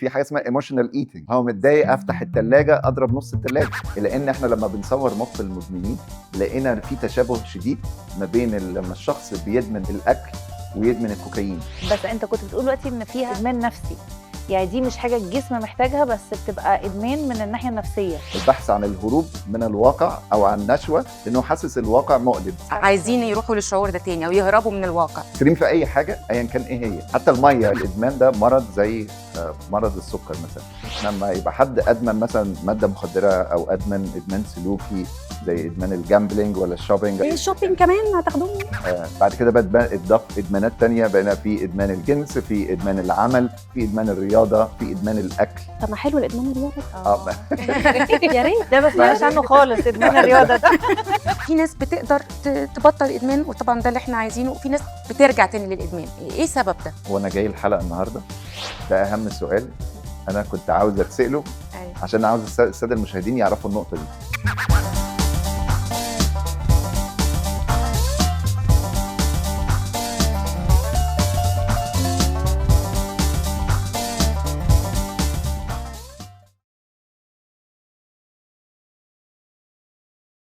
في حاجه اسمها ايموشنال ايتنج، هو متضايق افتح الثلاجه اضرب نص الثلاجه. الا ان احنا لما بنصور مخ المدمنين لقينا في تشابه شديد ما بين لما الشخص بيدمن الاكل ويدمن الكوكايين. بس انت كنت بتقول دلوقتي ان فيها ادمان نفسي، يعني دي مش حاجه الجسم محتاجها بس بتبقى ادمان من الناحيه النفسيه. البحث عن الهروب من الواقع او عن نشوه لانه حاسس الواقع مؤلم، عايزين يروحوا للشعور ده تاني او يهربوا من الواقع. كريم في اي حاجه ايا كان ايه هي، حتى الميه. الادمان ده مرض زي مرض السكر مثلا. لما يبقى حد ادمن مثلا ماده مخدره او ادمان سلوكي زي ادمان الجامبلينج ولا الشوبينج. الشوبينج كمان هتاخدوه. بعد كده بقى اتضاف ادمانات تانية، بقينا في ادمان الجنس، في ادمان العمل، في ادمان الرياضه، في ادمان الاكل. طب ما حلو الادمان الرياضي. يا ريت ده ما سمعناش عنه خالص، ادمان الرياضه ده. في ناس بتقدر تبطل ادمان وطبعا ده اللي احنا عايزينه، وفي ناس بترجع تاني للادمان. ايه السبب ده؟ وانا جاي الحلقه النهارده ده اهم سؤال انا كنت عاوز اتساله، عشان عاوز الساده المشاهدين يعرفوا النقطه دي.